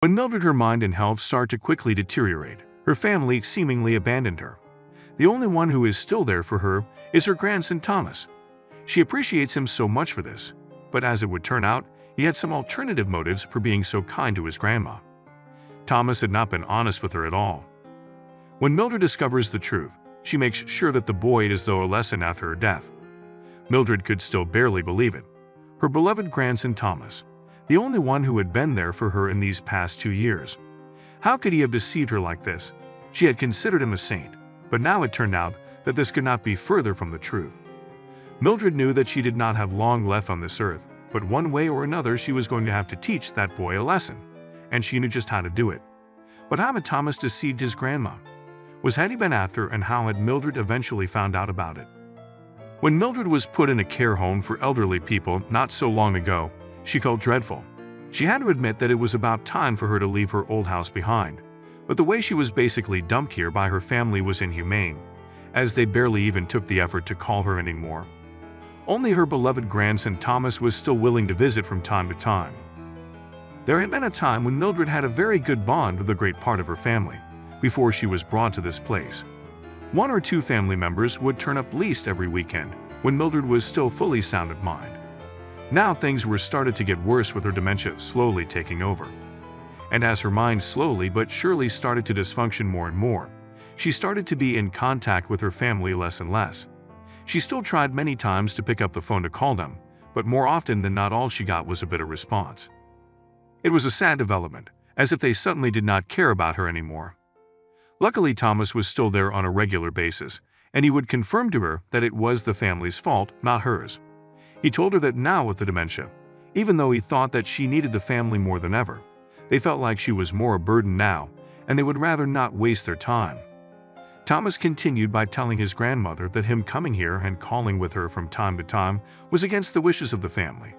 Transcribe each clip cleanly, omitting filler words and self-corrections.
When Mildred, her mind and health start to quickly deteriorate, her family seemingly abandoned her. The only one who is still there for her is her grandson Thomas. She appreciates him so much for this, but as it would turn out, he had some alternative motives for being so kind to his grandma. Thomas had not been honest with her at all. When Mildred discovers the truth, she makes sure that the boy is though a lesson after her death. Mildred could still barely believe it. Her beloved grandson Thomas, the only one who had been there for her in these past 2 years. How could he have deceived her like this? She had considered him a saint, but now it turned out that this could not be further from the truth. Mildred knew that she did not have long left on this earth, but one way or another she was going to have to teach that boy a lesson, and she knew just how to do it. But how had Thomas deceived his grandma? Was he been after, and how had Mildred eventually found out about it? When Mildred was put in a care home for elderly people not so long ago, she felt dreadful. She had to admit that it was about time for her to leave her old house behind, but the way she was basically dumped here by her family was inhumane, as they barely even took the effort to call her anymore. Only her beloved grandson Thomas was still willing to visit from time to time. There had been a time when Mildred had a very good bond with a great part of her family, before she was brought to this place. 1 or 2 family members would turn up least every weekend, when Mildred was still fully sound of mind. Now things were started to get worse with her dementia slowly taking over. And as her mind slowly but surely started to dysfunction more and more, she started to be in contact with her family less and less. She still tried many times to pick up the phone to call them, but more often than not all she got was a bitter response. It was a sad development, as if they suddenly did not care about her anymore. Luckily, Thomas was still there on a regular basis, and he would confirm to her that it was the family's fault, not hers. He told her that now with the dementia, even though he thought that she needed the family more than ever, they felt like she was more a burden now, and they would rather not waste their time. Thomas continued by telling his grandmother that him coming here and calling with her from time to time was against the wishes of the family.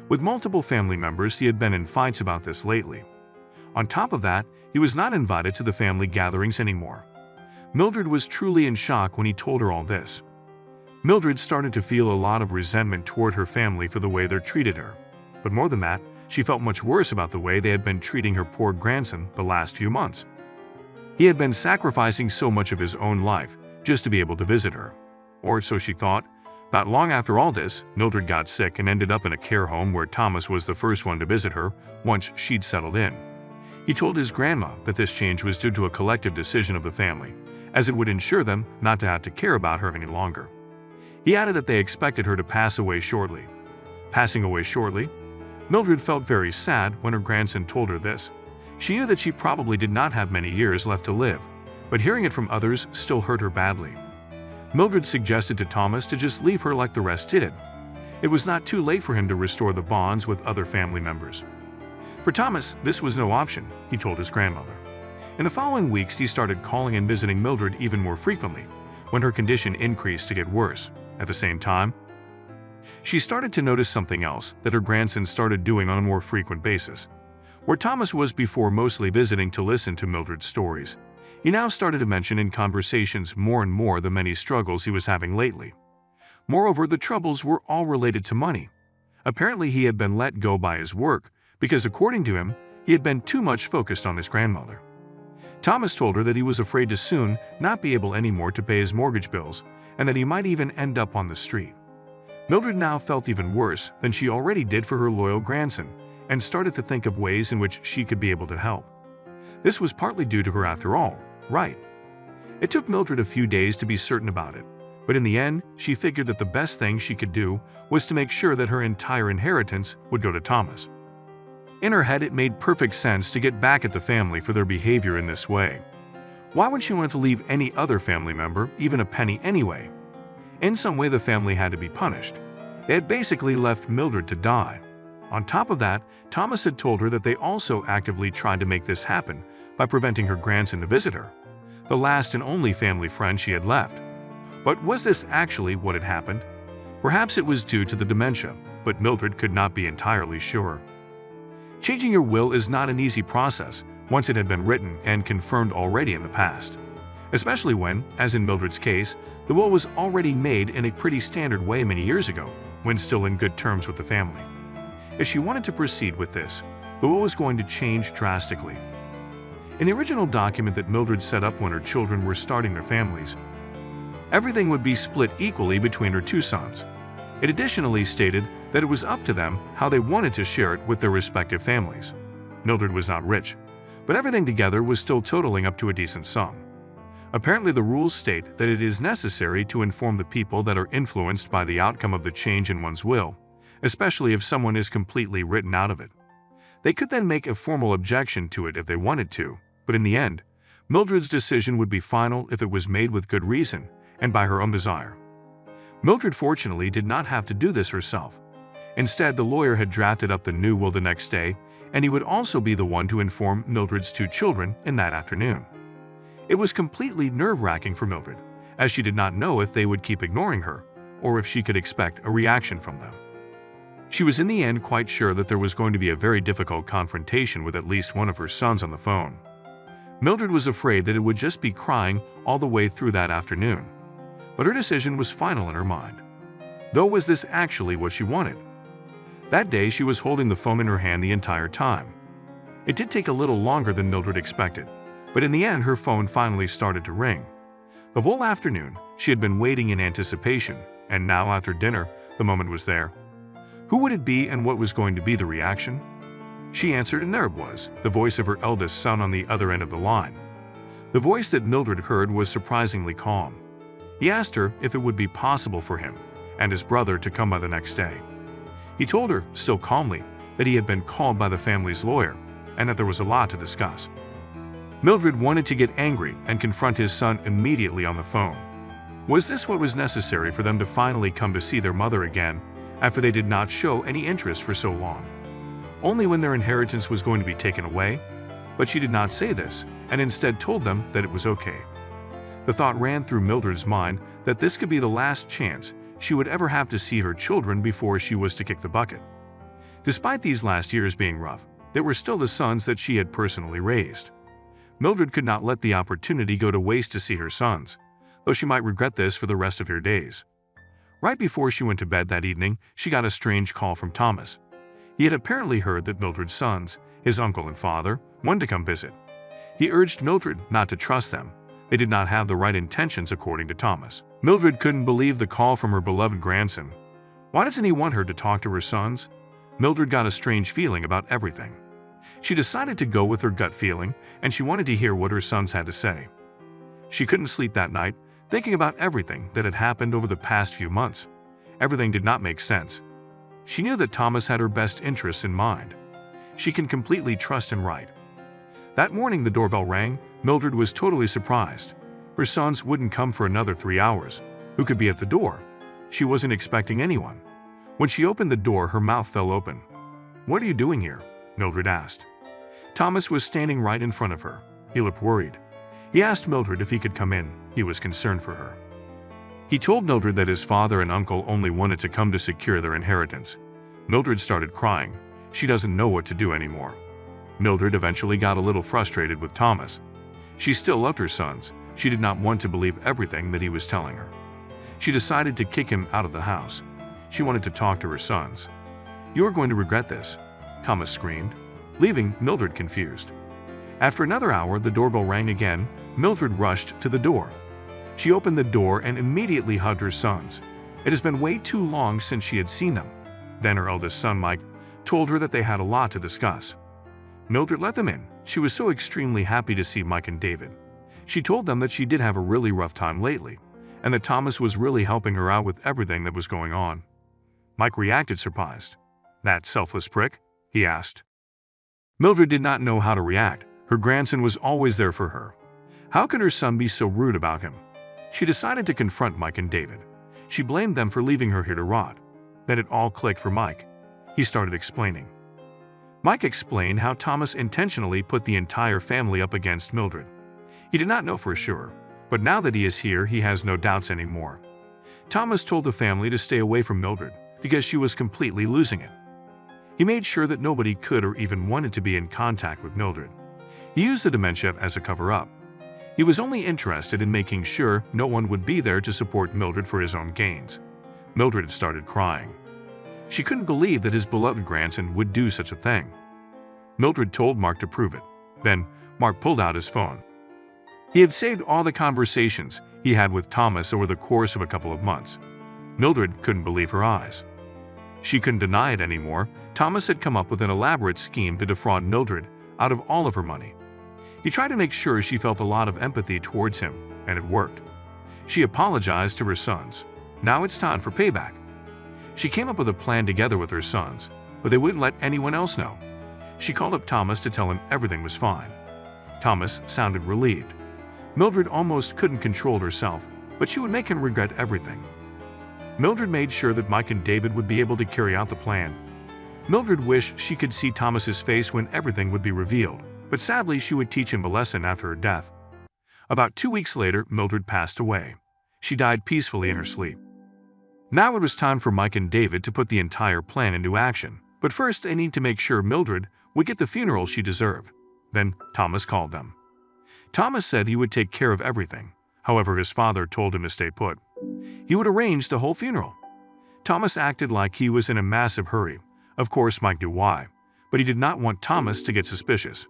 With multiple family members, he had been in fights about this lately. On top of that, he was not invited to the family gatherings anymore. Mildred was truly in shock when he told her all this. Mildred started to feel a lot of resentment toward her family for the way they treated her. But more than that, she felt much worse about the way they had been treating her poor grandson the last few months. He had been sacrificing so much of his own life just to be able to visit her. Or so she thought. Not long after all this, Mildred got sick and ended up in a care home where Thomas was the first one to visit her once she'd settled in. He told his grandma that this change was due to a collective decision of the family, as it would ensure them not to have to care about her any longer. He added that they expected her to pass away shortly. Passing away shortly? Mildred felt very sad when her grandson told her this. She knew that she probably did not have many years left to live, but hearing it from others still hurt her badly. Mildred suggested to Thomas to just leave her like the rest did. It was not too late for him to restore the bonds with other family members. For Thomas, this was no option, he told his grandmother. In the following weeks, he started calling and visiting Mildred even more frequently, when her condition increased to get worse. At the same time, she started to notice something else that her grandson started doing on a more frequent basis. Where Thomas was before mostly visiting to listen to Mildred's stories, he now started to mention in conversations more and more the many struggles he was having lately. Moreover, the troubles were all related to money. Apparently, he had been let go by his work because, according to him, he had been too much focused on his grandmother. Thomas told her that he was afraid to soon not be able anymore to pay his mortgage bills and that he might even end up on the street. Mildred now felt even worse than she already did for her loyal grandson and started to think of ways in which she could be able to help. This was partly due to her after all, right? It took Mildred a few days to be certain about it, but in the end, she figured that the best thing she could do was to make sure that her entire inheritance would go to Thomas. In her head, it made perfect sense to get back at the family for their behavior in this way. Why would she want to leave any other family member even a penny anyway? In some way, the family had to be punished. They had basically left Mildred to die. On top of that, Thomas had told her that they also actively tried to make this happen by preventing her grandson to visit her, the last and only family friend she had left. But was this actually what had happened? Perhaps it was due to the dementia, but Mildred could not be entirely sure. Changing your will is not an easy process once it had been written and confirmed already in the past, especially when, as in Mildred's case, the will was already made in a pretty standard way many years ago, when still in good terms with the family. If she wanted to proceed with this, but what was going to change drastically. In the original document that Mildred set up when her children were starting their families, everything would be split equally between her two sons. It additionally stated that it was up to them how they wanted to share it with their respective families. Mildred was not rich, but everything together was still totaling up to a decent sum. Apparently, the rules state that it is necessary to inform the people that are influenced by the outcome of the change in one's will, especially if someone is completely written out of it. They could then make a formal objection to it if they wanted to, but in the end, Mildred's decision would be final if it was made with good reason and by her own desire. Mildred fortunately did not have to do this herself. Instead, the lawyer had drafted up the new will the next day, and he would also be the one to inform Mildred's two children in that afternoon. It was completely nerve-wracking for Mildred, as she did not know if they would keep ignoring her, or if she could expect a reaction from them. She was in the end quite sure that there was going to be a very difficult confrontation with at least one of her sons on the phone. Mildred was afraid that it would just be crying all the way through that afternoon, but her decision was final in her mind. Though, was this actually what she wanted? That day, she was holding the phone in her hand the entire time. It did take a little longer than Mildred expected, but in the end, her phone finally started to ring. The whole afternoon, she had been waiting in anticipation, and now after dinner, the moment was there. Who would it be and what was going to be the reaction? She answered, and there it was, the voice of her eldest son on the other end of the line. The voice that Mildred heard was surprisingly calm. He asked her if it would be possible for him and his brother to come by the next day. He told her, still calmly, that he had been called by the family's lawyer and that there was a lot to discuss. Mildred wanted to get angry and confront his son immediately on the phone. Was this what was necessary for them to finally come to see their mother again after they did not show any interest for so long? Only when their inheritance was going to be taken away? But she did not say this, and instead told them that it was okay. The thought ran through Mildred's mind that this could be the last chance she would ever have to see her children before she was to kick the bucket. Despite these last years being rough, they were still the sons that she had personally raised. Mildred could not let the opportunity go to waste to see her sons, though she might regret this for the rest of her days. Right before she went to bed that evening, she got a strange call from Thomas. He had apparently heard that Mildred's sons, his uncle and father, wanted to come visit. He urged Mildred not to trust them. They did not have the right intentions, according to Thomas. Mildred couldn't believe the call from her beloved grandson. Why doesn't he want her to talk to her sons? Mildred got a strange feeling about everything. She decided to go with her gut feeling, and she wanted to hear what her sons had to say. She couldn't sleep that night, thinking about everything that had happened over the past few months. Everything did not make sense. She knew that Thomas had her best interests in mind. She can completely trust him right. That morning the doorbell rang. Mildred was totally surprised. Her sons wouldn't come for another 3 hours. Who could be at the door? She wasn't expecting anyone. When she opened the door, her mouth fell open. "What are you doing here?" Mildred asked. Thomas was standing right in front of her. He looked worried. He asked Mildred if he could come in. He was concerned for her. He told Mildred that his father and uncle only wanted to come to secure their inheritance. Mildred started crying. She doesn't know what to do anymore. Mildred eventually got a little frustrated with Thomas. She still loved her sons. She did not want to believe everything that he was telling her. She decided to kick him out of the house. She wanted to talk to her sons. "You are going to regret this," Thomas screamed, leaving Mildred confused. After another hour, the doorbell rang again. Mildred rushed to the door. She opened the door and immediately hugged her sons. It has been way too long since she had seen them. Then her eldest son, Mike, told her that they had a lot to discuss. Mildred let them in. She was so extremely happy to see Mike and David. She told them that she did have a really rough time lately, and that Thomas was really helping her out with everything that was going on. Mike reacted surprised. "That selfless prick?" he asked. Mildred did not know how to react. Her grandson was always there for her. How could her son be so rude about him? She decided to confront Mike and David. She blamed them for leaving her here to rot. Then it all clicked for Mike. He started explaining. Mike explained how Thomas intentionally put the entire family up against Mildred. He did not know for sure, but now that he is here, he has no doubts anymore. Thomas told the family to stay away from Mildred because she was completely losing it. He made sure that nobody could or even wanted to be in contact with Mildred. He used the dementia as a cover-up. He was only interested in making sure no one would be there to support Mildred for his own gains. Mildred had started crying. She couldn't believe that his beloved grandson would do such a thing. Mildred told Mark to prove it. Then, Mark pulled out his phone. He had saved all the conversations he had with Thomas over the course of a couple of months. Mildred couldn't believe her eyes. She couldn't deny it anymore. Thomas had come up with an elaborate scheme to defraud Mildred out of all of her money. He tried to make sure she felt a lot of empathy towards him, and it worked. She apologized to her sons. Now it's time for payback. She came up with a plan together with her sons, but they wouldn't let anyone else know. She called up Thomas to tell him everything was fine. Thomas sounded relieved. Mildred almost couldn't control herself, but she would make him regret everything. Mildred made sure that Mike and David would be able to carry out the plan. Mildred wished she could see Thomas's face when everything would be revealed, but sadly she would teach him a lesson after her death. About 2 weeks later, Mildred passed away. She died peacefully in her sleep. Now it was time for Mike and David to put the entire plan into action, but first they need to make sure Mildred would get the funeral she deserved. Then Thomas called them. Thomas said he would take care of everything. However, his father told him to stay put. He would arrange the whole funeral. Thomas acted like he was in a massive hurry. Of course, Mike knew why, but he did not want Thomas to get suspicious.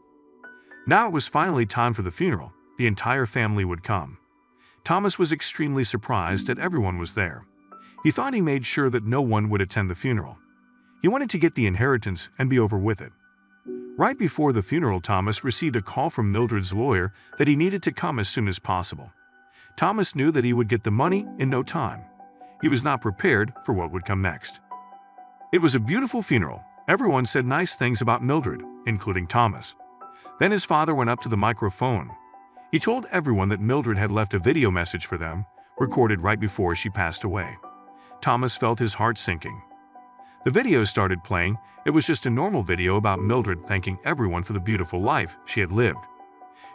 Now it was finally time for the funeral. The entire family would come. Thomas was extremely surprised that everyone was there. He thought he made sure that no one would attend the funeral. He wanted to get the inheritance and be over with it. Right before the funeral, Thomas received a call from Mildred's lawyer that he needed to come as soon as possible. Thomas knew that he would get the money in no time. He was not prepared for what would come next. It was a beautiful funeral. Everyone said nice things about Mildred, including Thomas. Then his father went up to the microphone. He told everyone that Mildred had left a video message for them, recorded right before she passed away. Thomas felt his heart sinking. The video started playing. It was just a normal video about Mildred thanking everyone for the beautiful life she had lived.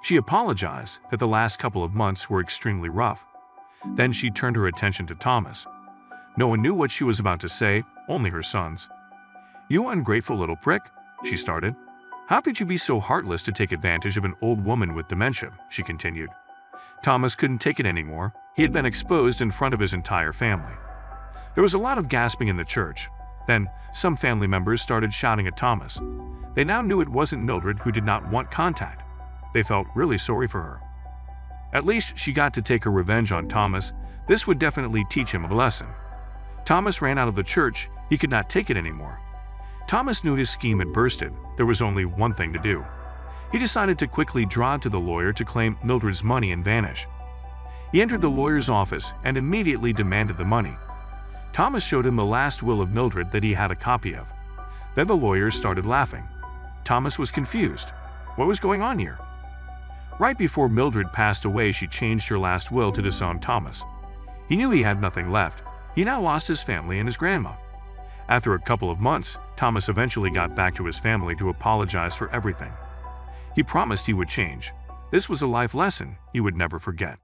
She apologized that the last couple of months were extremely rough. Then she turned her attention to Thomas. No one knew what she was about to say, only her sons. "You ungrateful little prick," she started. "How could you be so heartless to take advantage of an old woman with dementia?" she continued. Thomas couldn't take it anymore. He had been exposed in front of his entire family. There was a lot of gasping in the church. Then, some family members started shouting at Thomas. They now knew it wasn't Mildred who did not want contact. They felt really sorry for her. At least she got to take her revenge on Thomas. This would definitely teach him a lesson. Thomas ran out of the church. He could not take it anymore. Thomas knew his scheme had bursted. There was only one thing to do. He decided to quickly drive to the lawyer to claim Mildred's money and vanish. He entered the lawyer's office and immediately demanded the money. Thomas showed him the last will of Mildred that he had a copy of. Then the lawyer started laughing. Thomas was confused. What was going on here? Right before Mildred passed away, she changed her last will to disown Thomas. He knew he had nothing left. He now lost his family and his grandma. After a couple of months, Thomas eventually got back to his family to apologize for everything. He promised he would change. This was a life lesson he would never forget.